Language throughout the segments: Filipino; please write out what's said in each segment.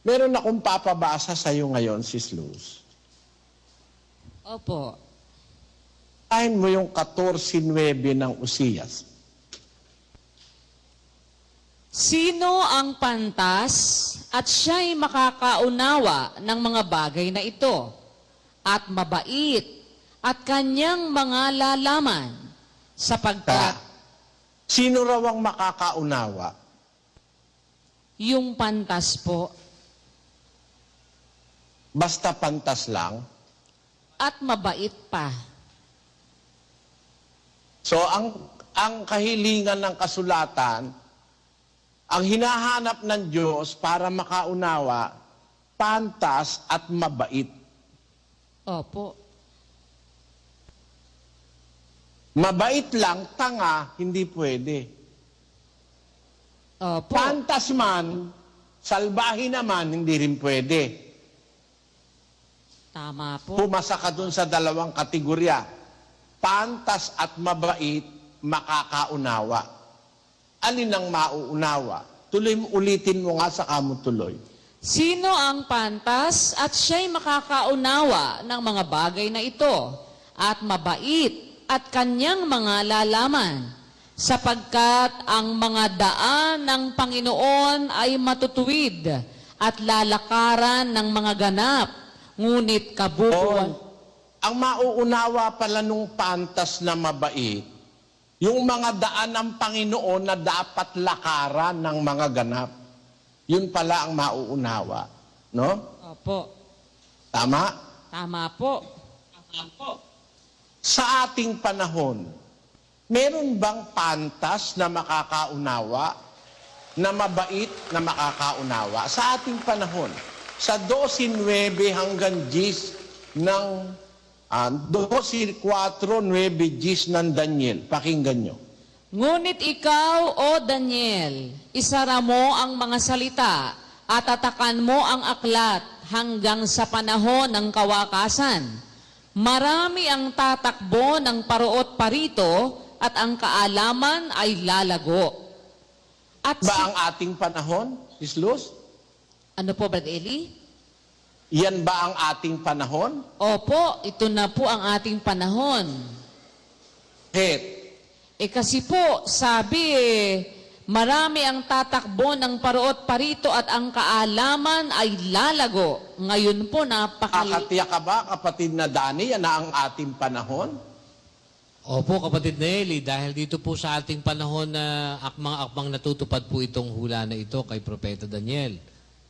Meron akong papabasa sa iyo ngayon, Sis Luz. Opo. Basahin mo yung 14:9 ng Usiyas. Sino ang pantas at siya'y makakaunawa ng mga bagay na ito at mabait at kanyang mga lalaman sapagkat Sino raw ang makakaunawa? yung pantas po Basta pantas lang. at mabait pa. So, ang kahilingan ng kasulatan, ang hinahanap ng Diyos para makaunawa, pantas at mabait. Opo. Mabait lang, tanga, hindi pwede. Opo. Pantas man, salbahe naman, hindi rin pwede. Tama po. Pumasa ka dun sa dalawang kategorya. Pantas at mabait, makakaunawa. Alin ang mauunawa? Ulitin mo nga sa kamo tuloy. Sino ang pantas at siya'y makakaunawa ng mga bagay na ito at mabait at kanyang mga lalaman sapagkat ang mga daan ng Panginoon ay matutuwid at lalakaran ng mga ganap, ngunit kabubuan. Ang mauunawa pala nung pantas na mabait, yung mga daan ng Panginoon na dapat lakaran ng mga ganap. Yun pala ang mauunawa. No? Opo. Tama? Tama po. Sa ating panahon, meron bang pantas na makakaunawa, na mabait na makakaunawa? Sa ating panahon, sa 12:9 hanggang 10 ng 12:4-9 ng Daniel. Pakinggan nyo. Ngunit ikaw, O Daniel, isara mo ang mga salita at atakan mo ang aklat hanggang sa panahon ng kawakasan. Marami ang tatakbo ng paroot parito at ang kaalaman ay lalago. At Ba ang ating panahon, Sis Luz? ano po, Brad Eli? Yan ba ang ating panahon? Opo, ito na po ang ating panahon. Kasi po, sabi marami ang tatakbo ng paroot parito at ang kaalaman ay lalago. Ngayon po, Kakatiyak ka ba, kapatid na Dani, yan na ang ating panahon? Opo, kapatid Nelly, dahil dito po sa ating panahon na akmang-akmang natutupad po itong hula na ito kay Propeta Daniel.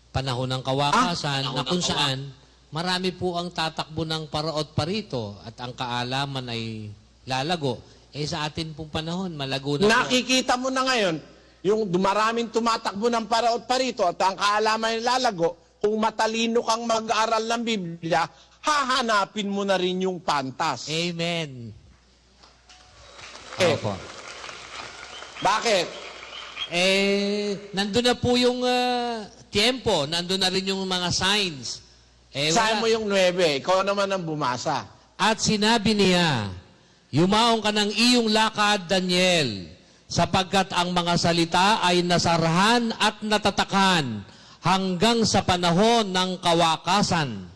Panahon ng kawakasan na kung saan marami po ang tatakbo ng paraot parito at ang kaalaman ay lalago. Sa atin pong panahon, malago na po. Nakikita mo na ngayon, yung maraming tumatakbo ng paraot parito at ang kaalaman ay lalago, kung matalino kang mag-aaral ng Biblia, hahanapin mo na rin yung pantas. Amen. Opo. Bakit? Nandun na po yung tiempo, nandun na rin yung mga signs. Saan mo yung 9? Ikaw naman ang bumasa. At sinabi niya, yumaong ka ng iyong lakad, Daniel, sapagkat ang mga salita ay nasarahan at natatakan hanggang sa panahon ng kawakasan.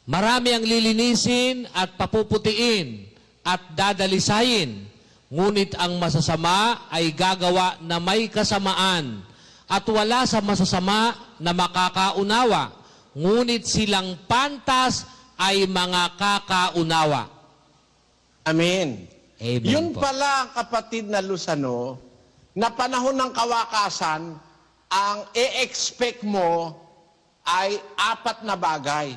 Marami ang lilinisin at papuputiin at dadalisayin, ngunit ang masasama ay gagawa na may kasamaan at wala sa masasama na makakaunawa, ngunit silang pantas ay mga kakaunawa. Amen. Amen Yun po. pala, kapatid na Lusano, na panahon ng kawakasan, ang e-expect mo ay 4 na bagay.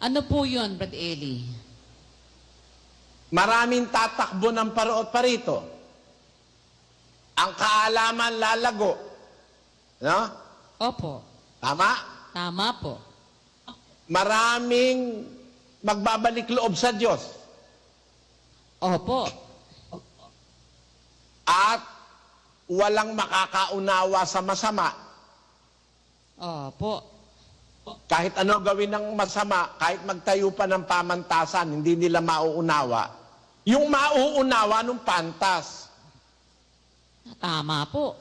ano po yun, Brad Eli? Maraming tatakbo ng paroot parito. Ang kaalaman lalago. No? Opo. Tama? Tama po. Maraming magbabalik loob sa Diyos. Opo. At walang makakaunawa sa masama. Opo. Kahit ano gawin ng masama, kahit magtayo pa ng pamantasan, hindi nila mauunawa. Yung mauunawa nung pantas. Tama po.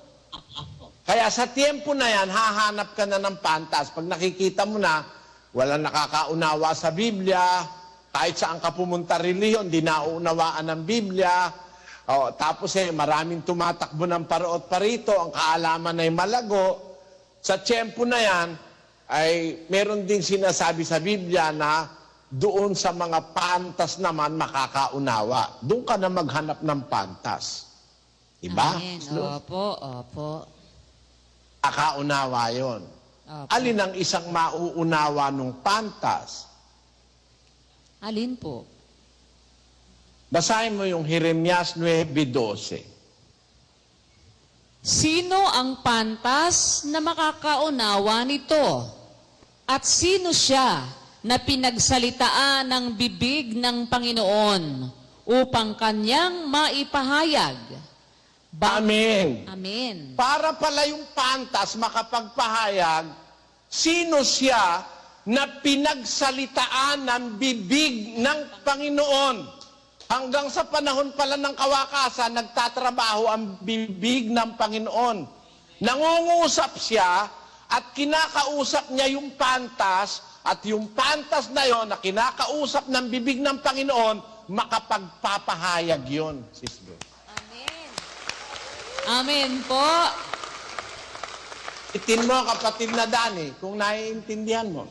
Kaya sa tiempo na yan, hahanap ka na ng pantas. Pag nakikita mo na, walang nakakaunawa sa Biblia, kahit saan ka pumunta reliyon, di nauunawaan ng Biblia. Tapos maraming tumatakbo ng paro't parito, ang kaalaman ay malago. Sa tiempo na yan, ay meron din sinasabi sa Biblia na doon sa mga pantas naman makakaunawa. Doon ka na maghanap ng pantas. Diba? Amen. Opo. Makakaunawa yun. Opo. Alin ang isang mauunawa ng pantas? Alin po? Basahin mo yung Jeremias 9:12. Sino ang pantas na makakaunawa nito? At sino siya na pinagsalitaan ng bibig ng Panginoon upang kanyang maipahayag? Amen. Amen. Para pala yung pantas makapagpahayag, sino siya na pinagsalitaan ng bibig ng Panginoon? Hanggang sa panahon pala ng kawakasan, nagtatrabaho ang bibig ng Panginoon. Nangungusap siya at kinakausap niya yung pantas, at yung pantas na yon na kinakausap ng bibig ng Panginoon, makapagpapahayag yon. Sister. Amen. Amen po. Itin mo, kapatid na Dani, kung naiintindihan mo.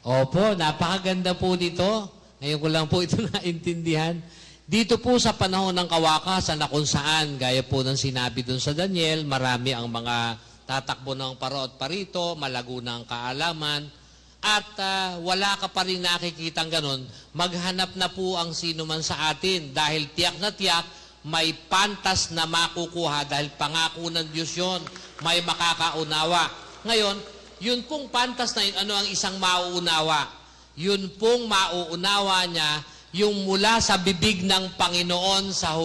Opo, napakaganda po dito. Ngayon ko lang po ito naintindihan. Dito po sa panahon ng kawakasan na kung saan, gaya po ng sinabi dun sa Daniel, marami ang mga tatakbo ng paraot parito, malago ng kaalaman, at wala ka pa rin nakikitang ganun, maghanap na po ang sino man sa atin dahil tiyak na tiyak, may pantas na makukuha dahil pangako ng Diyos yun, may makakaunawa. Ngayon, yun pong pantas na yun, ano ang isang mauunawa? Yun pong mauunawa niya, yung mula sa bibig ng Panginoon sa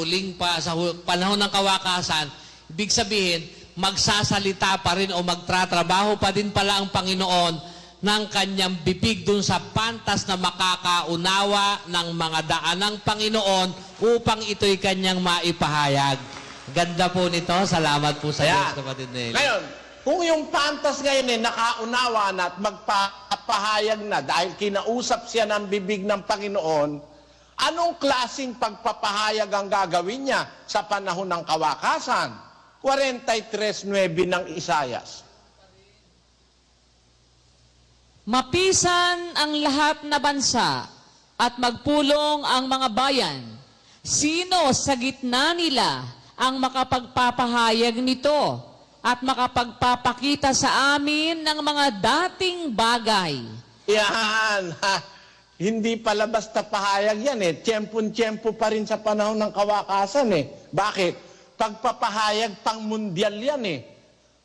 panahon ng kawakasan, ibig sabihin, magsasalita pa rin o magtratrabaho pa din pala ang Panginoon ng kanyang bibig dun sa pantas na makakaunawa ng mga daan ng Panginoon upang ito'y kanyang maipahayag. Ganda po nito. Salamat po sa Diyos, kapatid Nelly. Ngayon, kung yung pantas ngayon nakaunawa na at magpapahayag na dahil kinausap siya ng bibig ng Panginoon, anong klaseng pagpapahayag ang gagawin niya sa panahon ng kawakasan? 43:9 ng Isayas. Mapisan ang lahat na bansa at magpulong ang mga bayan. Sino sa gitna nila ang makapagpapahayag nito at makapagpapakita sa amin ng mga dating bagay? Yan. Hindi pala basta pahayag yan Tiyempon-tiyempo pa rin sa panahon ng kawakasan Bakit? Pagpapahayag pang mundyal yan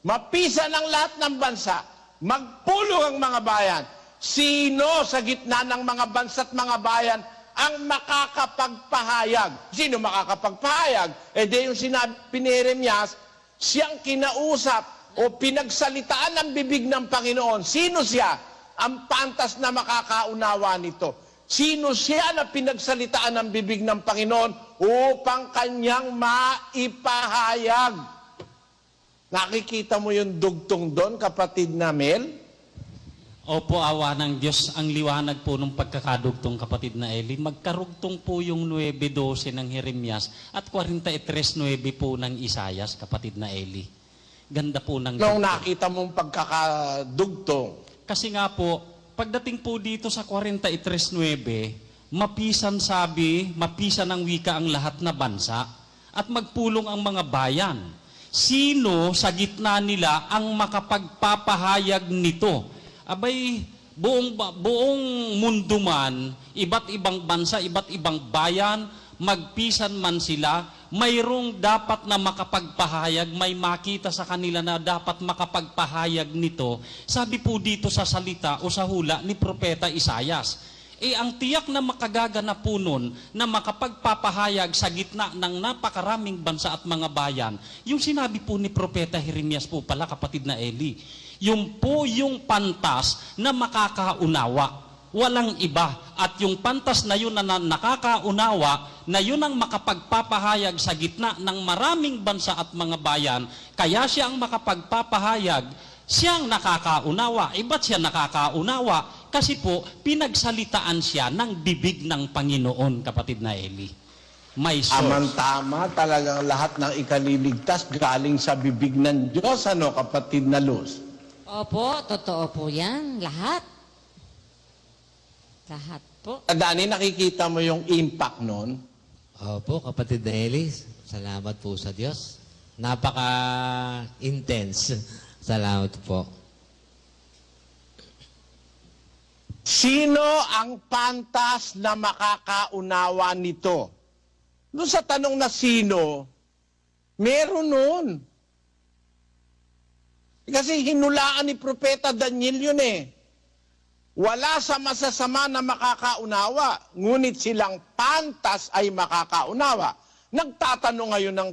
Mapisan ang lahat ng bansa, magpulong ang mga bayan. Sino sa gitna ng mga bansa at mga bayan ang makakapagpahayag? Sino makakapagpahayag? Di yung sinabi ni Jeremias, siyang kinausap o pinagsalitaan ng bibig ng Panginoon. Sino siya? Ang pantas na makakaunawa nito. Sino siya na pinagsalitaan ng bibig ng Panginoon upang kanyang maipahayag? Nakikita mo yung dugtong doon, kapatid na Mel? Opo, awa ng Diyos, ang liwanag po ng pagkakadugtong, kapatid na Eli. Magkarugtong po yung 9:12 ng Jeremias at 43:9 po ng Isayas, kapatid na Eli. Ganda po ng Nung dugtong. nakita mong pagkakadugtong, Kasi nga po, pagdating po dito sa 43:9, mapisan sabi, mapisan ng wika ang lahat na bansa at magpulong ang mga bayan. Sino sa gitna nila ang makapagpapahayag nito? Abay, buong mundo man, iba't ibang bansa, iba't ibang bayan, magpisan man sila, mayroong dapat na makapagpahayag, may makita sa kanila na dapat makapagpahayag nito. Sabi po dito sa salita o sa hula ni Propeta Isayas, ang tiyak na makagaganap po nun na makapagpapahayag sa gitna ng napakaraming bansa at mga bayan, yung sinabi po ni Propeta Jeremias po pala, kapatid na Eli, yung po yung pantas na makakaunawa. walang iba. At yung pantas na yun na nakakaunawa, na yun ang makapagpapahayag sa gitna ng maraming bansa at mga bayan, kaya siya ang makapagpapahayag, siyang nakakaunawa. Ba't siya nakakaunawa? Kasi po, pinagsalitaan siya ng bibig ng Panginoon, kapatid na Eli. May source. Tama, talagang lahat ng ikaliligtas galing sa bibig ng Diyos, ano, kapatid na Luz? Opo, totoo po yan. Lahat. Lahat po. Dani, nakikita mo yung impact nun? Opo, kapatid na Elis, salamat po sa Diyos. Napaka-intense. Salamat po. Sino ang pantas na makakaunawa nito? Doon sa tanong na sino, meron nun. Kasi hinulaan ni Propeta Daniel yun eh. Wala sa masasama na makakaunawa, ngunit silang pantas ay makakaunawa. Nagtatanong ngayon ang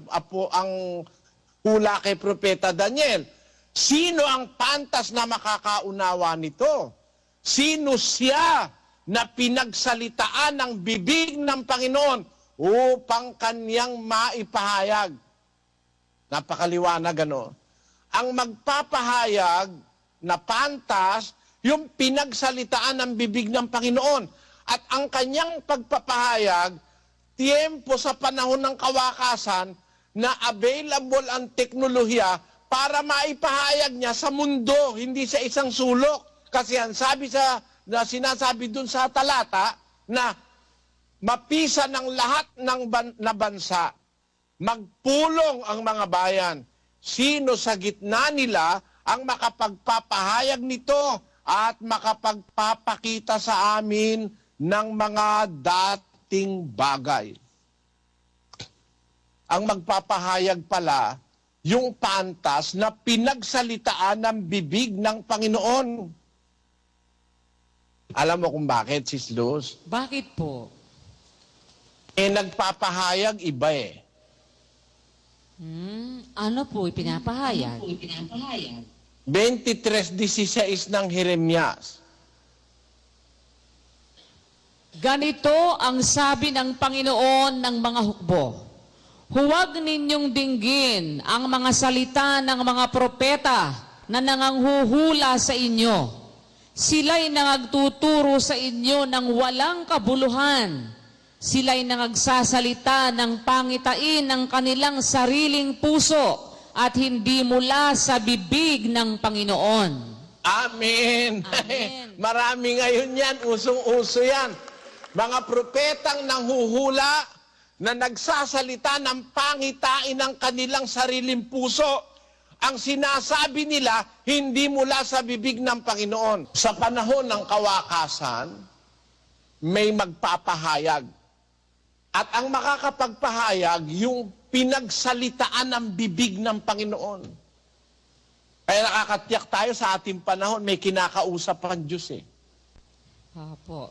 hula kay Propeta Daniel, sino ang pantas na makakaunawa nito? Sino siya na pinagsalitaan ng bibig ng Panginoon upang kanyang maipahayag? Napakaliwanag, ano? Ang magpapahayag na pantas, yung pinagsalitaan ng bibig ng Panginoon. At ang kanyang pagpapahayag, tiempo sa panahon ng kawakasan na available ang teknolohiya para maipahayag niya sa mundo, hindi sa isang sulok. Kasi ang sinasabi dun sa talata na mapisa ng lahat ng na bansa, magpulong ang mga bayan. Sino sa gitna nila ang makapagpapahayag nito at makapagpapakita sa amin ng mga dating bagay? Ang magpapahayag pala, yung pantas na pinagsalitaan ng bibig ng Panginoon. Alam mo kung bakit, Sis Luz? Bakit po? Nagpapahayag iba eh. Ano po ipinapahayag? 23:16 ng Jeremias. Ganito ang sabi ng Panginoon ng mga hukbo. Huwag ninyong dinggin ang mga salita ng mga propeta na nanganghuhula sa inyo. Sila'y nangagtuturo sa inyo ng walang kabuluhan. Sila'y nangagsasalita ng pangitain ng kanilang sariling puso at hindi mula sa bibig ng Panginoon. Amen. Amen. Marami ngayon yan, usong-uso yan. Mga propetang nanghuhula na nagsasalita ng pangitain ng kanilang sariling puso. Ang sinasabi nila, hindi mula sa bibig ng Panginoon. Sa panahon ng kawakasan, may magpapahayag. At ang makakapagpahayag, yung pinagsalitaan ng bibig ng Panginoon. Kaya nakakatiyak tayo sa ating panahon, may kinakausap ang Diyos eh. Opo.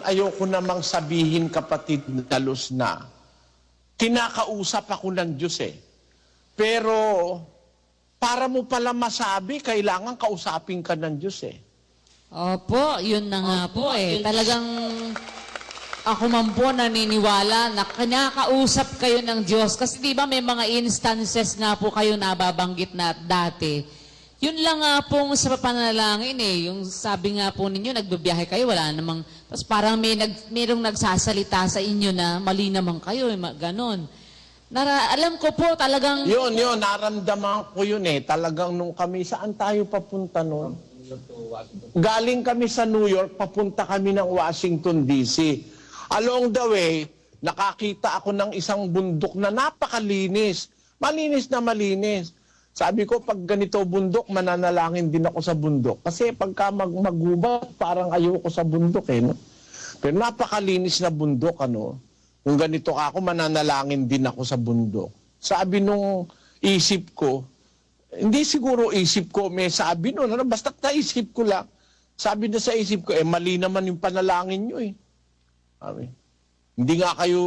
Ayoko namang sabihin, kapatid na Luz, na kinakausap ako ng Diyos eh. Pero, para mo pala masabi, kailangan kausapin ka ng Diyos eh. Opo, yun na nga po eh. Talagang ako man po naniniwala na kinakausap kayo ng Diyos. Kasi di ba may mga instances nga po kayo nababanggit na dati. Yun lang nga pong sa panalangin eh. Yung sabi nga po ninyo, nagbibiyahe kayo, wala namang... Tapos parang mayroong nagsasalita sa inyo na mali naman kayo, ganon. Alam ko po talagang... Yun, naramdaman ko yun eh. Talagang nung kami, saan tayo papunta nun? Galing kami sa New York, papunta kami ng Washington, D.C. Along the way, nakakita ako ng isang bundok na napakalinis. Malinis na malinis. Sabi ko, pag ganito bundok, mananalangin din ako sa bundok. Kasi pagka maggubat, parang ayoko sa bundok eh. No? Pero napakalinis na bundok, ano. Kung ganito ako, mananalangin din ako sa bundok. Sabi nung isip ko, hindi siguro isip ko, may sabi nun, ano, basta naisip ko lang. Sabi na sa isip ko, mali naman yung panalangin nyo eh. Sabi, hindi nga kayo,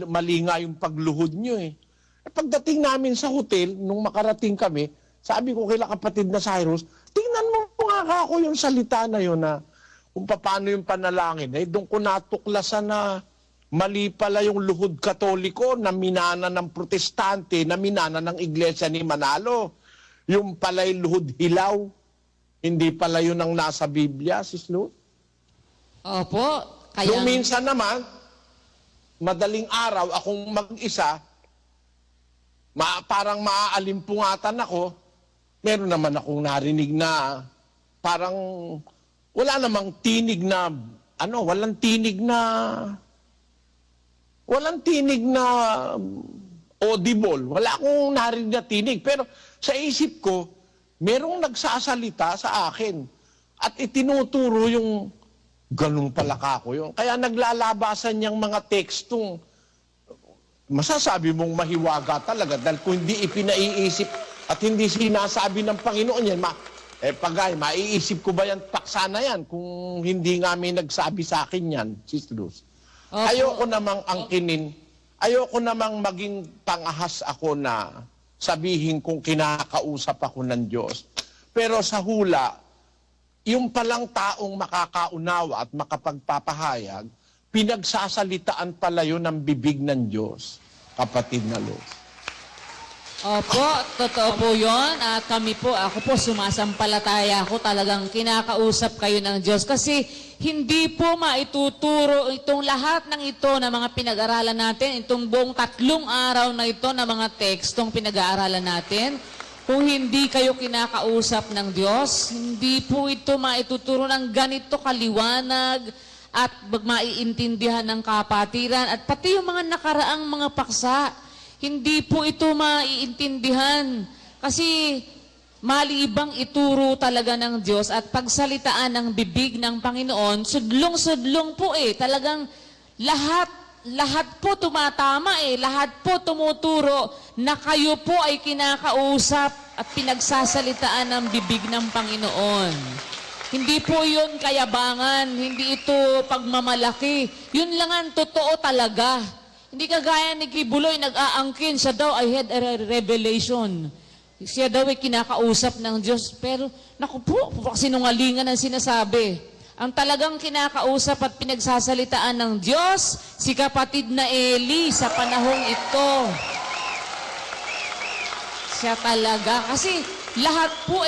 mali nga yung pagluhod nyo eh. Pagdating namin sa hotel, nung makarating kami, sabi ko kay kapatid na Cyrus, tingnan mo nga ako yung salita na yun na kung paano yung panalangin, doon ko natuklasan na mali pala yung luhod katoliko na minana ng protestante, na minana ng iglesia ni Manalo. Yung pala yung luhod hilaw. Hindi pala yun ang nasa Biblia, Sis Luz. Opo, kaya... Nung minsan naman, madaling araw, akong mag-isa, parang maaalimpungatan ako, meron naman akong narinig na parang wala namang tinig na, walang tinig na audible. Wala akong narinig na tinig. Pero sa isip ko, merong nagsasalita sa akin at itinuturo yung ganun pala kako yun. Kaya naglalabasan niyang mga tekstong masasabi mong mahiwaga talaga dahil kung hindi ipinaiisip at hindi sinasabi ng Panginoon yan, maiisip ko ba yan, paksa na yan kung hindi nga may nagsabi sa akin yan, Sis Luz. Opo. Ayoko namang angkinin, ayoko namang maging pangahas ako na sabihin kung kinakausap ako ng Diyos. Pero sa hula, yung palang taong makakaunawa at makapagpapahayag, pinagsasalitaan pala yun ng bibig ng Diyos, kapatid na Luz. Opo, totoo po yun. At kami po, ako po sumasampalataya ako, talagang kinakausap kayo ng Diyos. Kasi hindi po maituturo itong lahat ng ito na mga pinag-aralan natin, itong buong 3 araw na ito na mga tekstong pinag-aaralan natin, kung hindi kayo kinakausap ng Diyos. Hindi po ito maituturo ng ganito kaliwanag at maiintindihan ng kapatiran at pati yung mga nakaraang mga paksa. Hindi po ito maiintindihan kasi malibang ituro talaga ng Diyos at pagsalitaan ng bibig ng Panginoon, sudlong-sudlong po talagang lahat po tumatama lahat po tumuturo na kayo po ay kinakausap at pinagsasalitaan ng bibig ng Panginoon. Hindi po yun kayabangan, hindi ito pagmamalaki. Yun lang ang totoo talaga. Hindi kagaya ni Kibuloy, nag-aangkin, siya daw, I had a revelation. Siya daw ay kinakausap ng Diyos. Pero, naku po, sinungalingan ang sinasabi. Ang talagang kinakausap at pinagsasalitaan ng Diyos, si kapatid na Eli sa panahong ito. Siya talaga. Kasi lahat po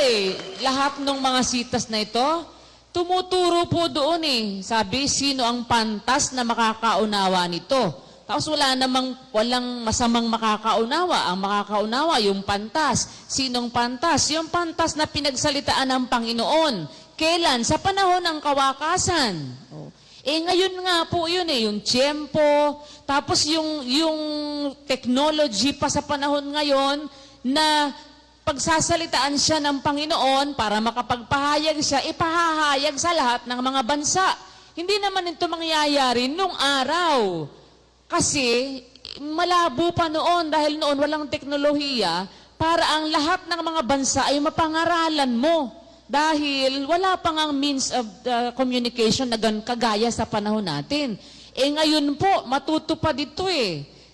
lahat ng mga sitas na ito, tumuturo po doon Sabi, sino ang pantas na makakaunawa nito? Tapos walang masamang makakaunawa. Ang makakaunawa, yung pantas. Sinong pantas? Yung pantas na pinagsalitaan ng Panginoon. Kailan? Sa panahon ng kawakasan. Ngayon nga po yun yung tiyempo, tapos yung technology pa sa panahon ngayon na pagsasalitaan siya ng Panginoon para makapagpahayag siya, ipahahayag sa lahat ng mga bansa. Hindi naman ito mangyayari nung araw. Kasi malabo pa noon dahil noon walang teknolohiya para ang lahat ng mga bansa ay mapangaralan mo. Dahil wala pang ang means of communication na kagaya sa panahon natin. Ngayon po, matutupad ito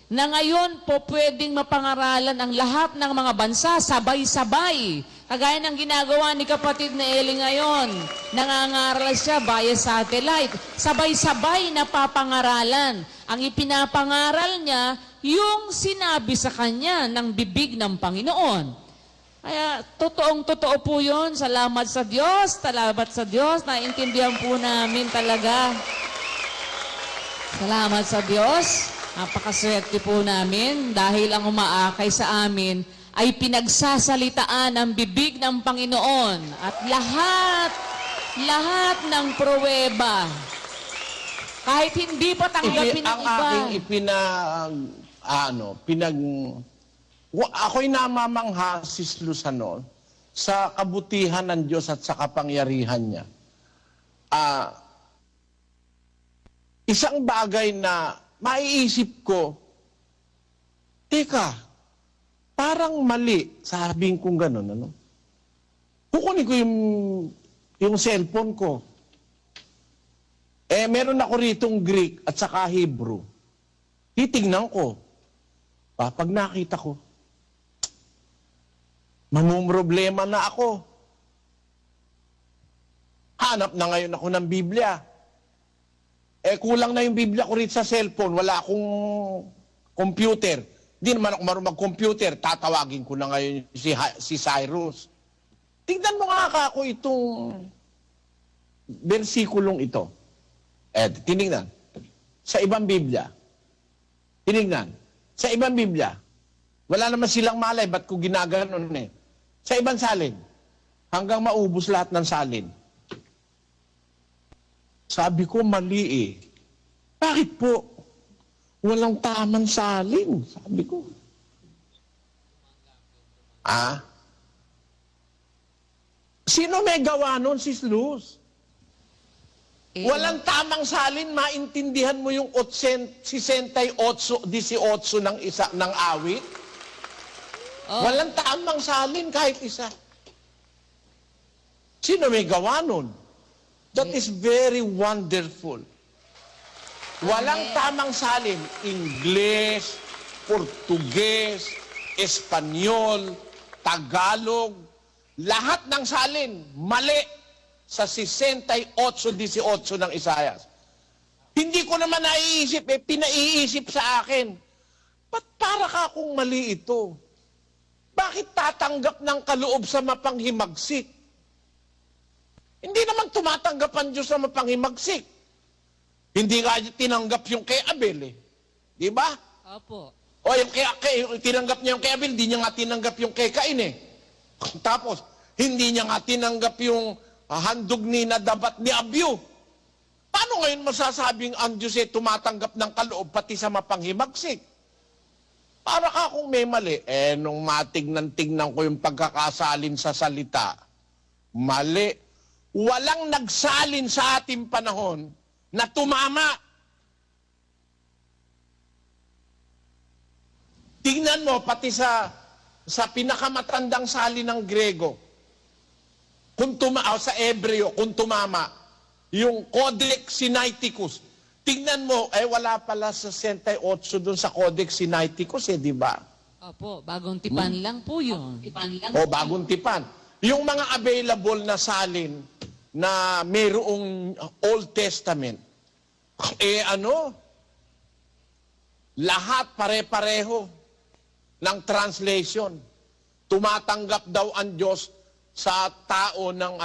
na ngayon po pwedeng mapangaralan ang lahat ng mga bansa sabay-sabay. Kagaya ng ginagawa ni kapatid na Eli ngayon. Nangangaral siya via satellite. Sabay-sabay na papangaralan. Ang ipinapangaral niya, yung sinabi sa kanya ng bibig ng Panginoon. Kaya, totoong-totoo po yun. Salamat sa Diyos. Salamat sa Diyos. Naintindihan po namin talaga. Salamat sa Diyos. Napakaswerte po namin dahil ang umaakay sa amin ay pinagsasalitaan ng bibig ng Panginoon. At lahat ng pruweba, kahit hindi pa tanggapin ng iba. Ako'y namamangha, Sis Luz, sa kabutihan ng Diyos at sa kapangyarihan niya. Isang bagay na maiisip ko, teka, parang mali, sabihin kong gano'n, kukunin ko yung cellphone ko. Meron ako ritong Greek at saka Hebrew. Titignan ko. Pag nakita ko, mamumroblema na ako. Naghahanap na ngayon ako ng Biblia. Kulang na yung Biblia ko rin sa cellphone. Wala akong computer. Hindi naman ako marunong mag-computer. Tatawagin ko na ngayon si Cyrus. Tignan mo nga ako itong versikulong ito. Tinignan. Sa ibang Biblia. Tinignan. Sa ibang Biblia. Wala naman silang malay. Ba't ko ginaganon eh? Sa ibang salin. Hanggang maubos lahat ng salin. Sabi ko, mali eh. Bakit po? Walang tamang salin. Sabi ko. Sino may gawa nun? Si Luz. Walang tamang salin, maintindihan mo yung 68, 18 ng awit? Oh. Walang tamang salin kahit isa. Sino may gawa nun? That is very wonderful. Walang tamang salin. Ingles, Portuges, Espanyol, Tagalog, lahat ng salin, mali sa 68-18 ng Isaias. Hindi ko naman naiisip, pinaiisip sa akin. Ba't para ka akong mali ito? Bakit tatanggap ng kaloob sa mapanghimagsik? Hindi naman tumatanggap ang Diyos sa mapanghimagsik. Hindi nga tinanggap yung kay Abel eh. Di ba? Opo. O yung tinanggap niya yung kay Abel, hindi niya nga tinanggap yung kay Cain eh. Tapos, hindi niya nga tinanggap yung handog ni Nadab at ni Abiu. Paano ngayon masasabing ang Diyos eh tumatanggap ng kaloob pati sa mapanghimagsik? Para ka kung may mali. Nung matignan-tignan ko yung pagkakasalin sa salita, mali. Walang nagsalin sa ating panahon na tumama. Tingnan mo, pati sa pinakamatandang salin ng Grego, sa Ebreo, kung tumama, yung Codex Sinaiticus, tingnan mo, wala pala sa 68 dun sa Codex Sinaiticus di ba? Opo, bagong tipan lang po yun. Bagong tipan. Yung mga available na salin na mayroong Old Testament, lahat pare-pareho ng translation. Tumatanggap daw ang Diyos sa tao ng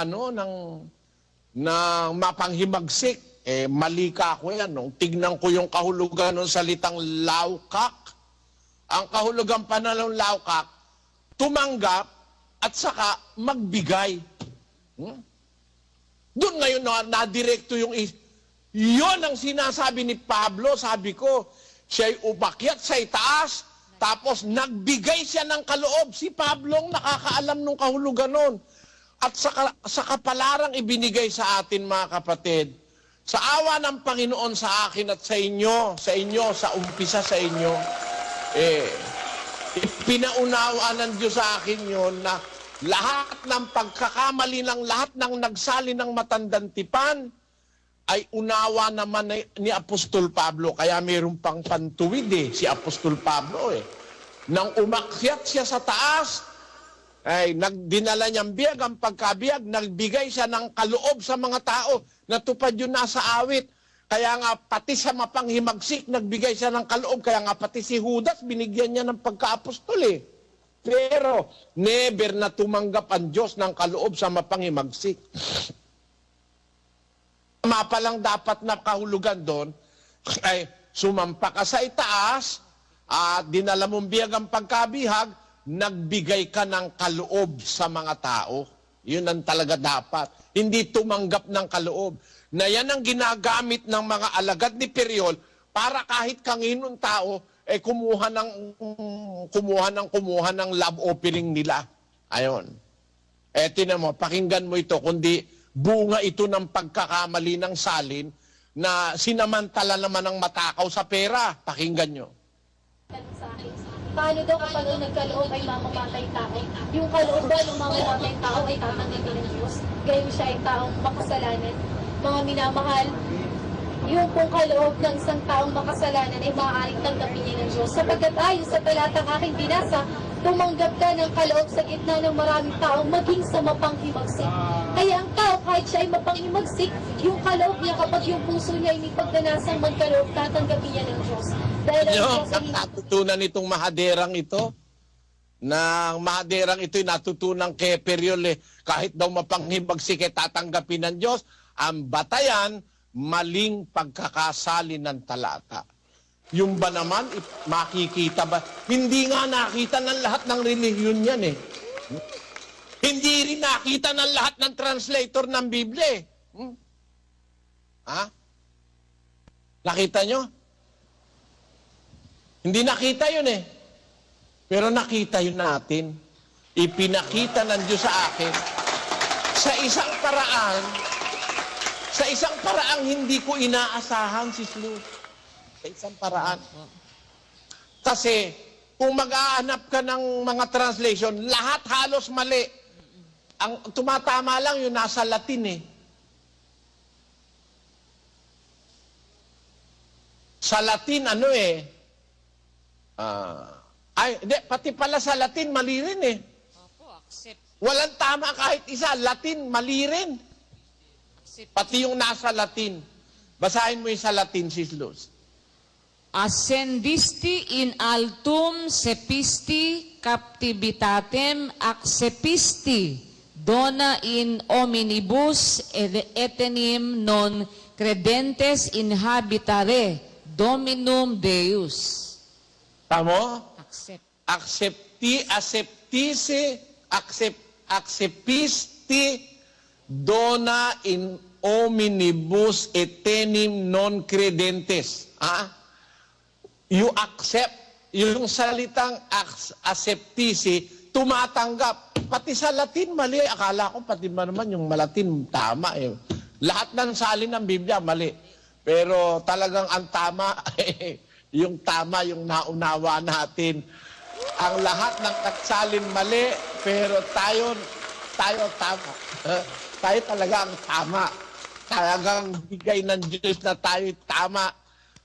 mapanghimagsik. Mali ka ako yan. Nung tignan ko yung kahulugan ng salitang laukak, ang kahulugan pa na ng laukak, tumanggap at saka magbigay. Doon ngayon na-direkto yung yun ang sinasabi ni Pablo. Sabi ko, siya'y umakyat sa itaas, tapos nagbigay siya ng kaloob. Si Pablo ang nakakaalam ng kahulugan nun. At sa kapalarang ibinigay sa atin, mga kapatid, sa awa ng Panginoon sa akin at sa inyo, sa umpisa sa inyo, pinaunawaan ng Diyos sa akin yun na lahat ng pagkakamali ng lahat ng nagsali ng matandang tipan ay unawa naman ni Apostol Pablo. Kaya mayroon pang pantuwid si Apostol Pablo Nang umakyat siya sa taas, ay dinala niyang biyag ang pagkabiyag, nagbigay siya ng kaloob sa mga tao. Natupad yun nasa awit. Kaya nga pati sa mapanghimagsik, nagbigay siya ng kaloob. Kaya nga pati si Judas, binigyan niya ng pagka-apostol Pero never na tumanggap ang Diyos ng kaloob sa mapanghimagsik. Pa lang dapat na kahulugan doon ay sumampa ka sa itaas at dinala mong biyag ang pagkabihag, nagbigay ka ng kaloob sa mga tao. Yun ang talaga dapat. Hindi tumanggap ng kaloob. Na yan ang ginagamit ng mga alagad ni Periol para kahit kanginong tao kumuha ng love offering nila. Ayon. Tinan mo, pakinggan mo ito, kundi bunga ito ng pagkakamali ng salin na sinamantala naman ng matakaw sa pera. Pakinggan nyo. Paano daw kapag ang nagkaloob ay mamamatay tao? Yung kaloob ba ng mamamatay tao ay tatanggapin ng Diyos? Gayon siya ay taong makasalanan. Mga minamahal, yung pong kaloob ng isang taong makasalanan ay maaaring tanggapin niya ng Diyos. Sapagkat ayon sa talatang aking binasa, tumanggap ka ng kaloob sa gitna ng maraming tao maging sa mapanghimagsik. Kaya ang tao kahit siya ay mapanghimagsik, yung kaloob niya kapag yung puso niya ay may pagdanasang magkaloob, tatanggapin niya ng Diyos. Dahil ang Nyo, Diyos ay ang natutunan itong mahaderang ito, na mahaderang ito'y natutunan kay Periol kahit daw mapanghimagsik tatanggapin ng Diyos, ang batayan, maling pagkakasali ng talata. Yung ba naman, makikita ba? Hindi nga nakita ng lahat ng relihiyon yan eh. Hindi rin nakita ng lahat ng translator ng Biblia eh. Ha? Nakita nyo? Hindi nakita yun eh. Pero nakita yun natin. Ipinakita ng Diyos sa akin sa isang paraang hindi ko inaasahan, Sis Luz. Sa isang paraan. Kasi, kung mag-aanap ka ng mga translation, lahat halos mali. Ang tumatama lang yung nasa Latin eh. Sa Latin, ano eh, pati pala sa Latin, mali rin eh. Opo, accept. Walang tama kahit isa. Latin, mali rin. Pati yung nasa Latin. Basahin mo yung sa Latin, Sis Luz. Ascendisti in altum sepisti captivitatem accepisti, dona in hominibus etenim non credentes inhabitare, Dominum Deus. Tamo? Accept. Accepisti dona in hominibus etenim non credentes. You accept, yung salitang acceptisi, tumatanggap. Pati sa Latin, mali. Akala ko pati naman yung Malatin, tama eh. Lahat ng salin ng Biblia, mali. Pero talagang ang tama, yung tama, yung naunawa natin. Ang lahat ng nagsalin mali, pero tayo tama. Tayo talaga ang tama. Talagang bigay ng Diyos na tayo tama.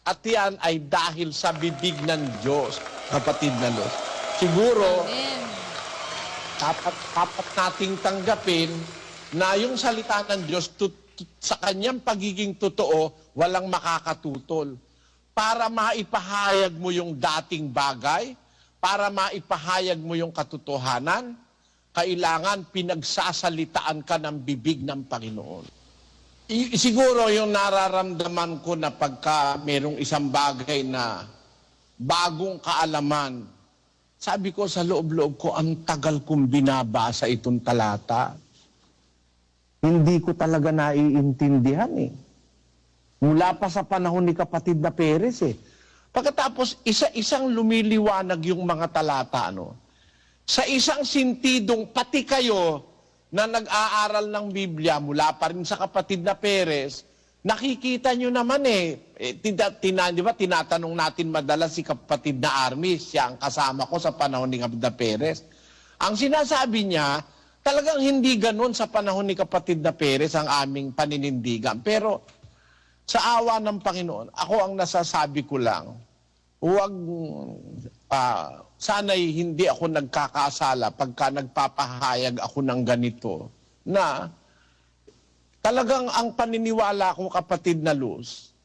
At yan ay dahil sa bibig ng Diyos, kapatid na Luz. Siguro, Amen. dapat nating tanggapin na yung salita ng Diyos sa kanyang pagiging totoo, walang makakatutol. Para maipahayag mo yung dating bagay, para maipahayag mo yung katotohanan, kailangan pinagsasalitaan ka ng bibig ng Panginoon. Siguro yung nararamdaman ko na pagka merong isang bagay na bagong kaalaman, sabi ko sa loob-loob ko, ang tagal kong binabasa itong talata. Hindi ko talaga naiintindihan eh. Mula pa sa panahon ni kapatid na Perez eh. Pagkatapos, isa-isang lumiliwanag yung mga talata, ano? Sa isang sintidong pati kayo na nag-aaral ng Biblia mula pa rin sa kapatid na Perez, nakikita nyo naman di ba, tinatanong natin madalas si kapatid na Armis, siya ang kasama ko sa panahon ni kapatid na Perez. Ang sinasabi niya, talagang hindi ganun sa panahon ni kapatid na Perez ang aming paninindigan. Pero sa awa ng Panginoon, ako ang nasasabi ko lang, huwag, sana'y hindi ako nagkakasala pagka nagpapahayag ako ng ganito, na talagang ang paniniwala ko, kapatid na Luz,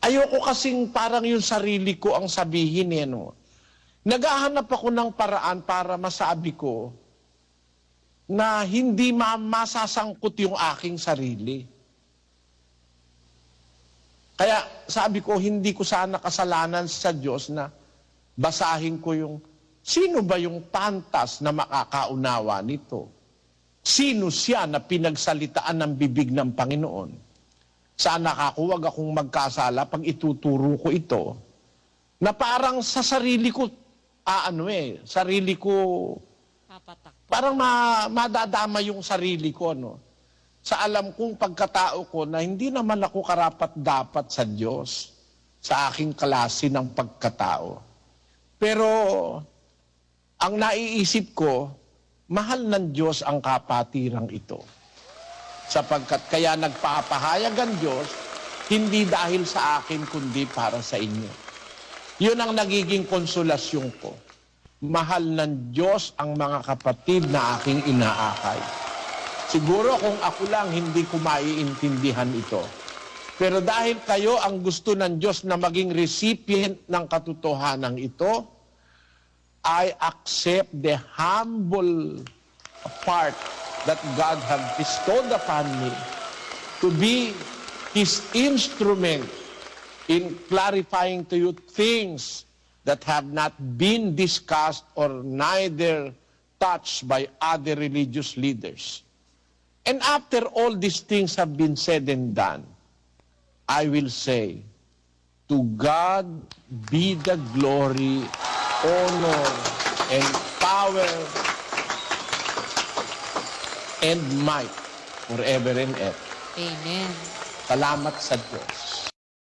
ayoko kasing parang yung sarili ko ang sabihin Naghahanap ako ng paraan para masabi ko na hindi masasangkot yung aking sarili. Kaya sabi ko, hindi ko sana kasalanan sa Diyos na basahin ko yung, sino ba yung pantas na makakaunawa nito? Sino siya na pinagsalitaan ng bibig ng Panginoon? Sana huwag akong magkasala pag ituturo ko ito, na parang sa sarili ko, sarili ko, Papatak. parang madadama yung sarili ko, sa alam kong pagkatao ko na hindi naman ako karapat-dapat sa Diyos sa aking klase ng pagkatao. Pero ang naiisip ko, mahal ng Diyos ang kapatirang ito. Sapagkat kaya nagpapahayag ang Diyos, hindi dahil sa akin kundi para sa inyo. Yun ang nagiging konsolasyon ko. mahal ng Diyos ang mga kapatid na aking inaakay. Siguro kung ako lang, hindi ko maiintindihan ito. Pero dahil kayo ang gusto ng Diyos na maging recipient ng katotohanan ito, I accept the humble part that God has bestowed upon me to be His instrument in clarifying to you things that have not been discussed or neither touched by other religious leaders. And after all these things have been said and done, I will say, to God be the glory, honor, and power, and might forever and ever. Amen. Salamat sa Diyos.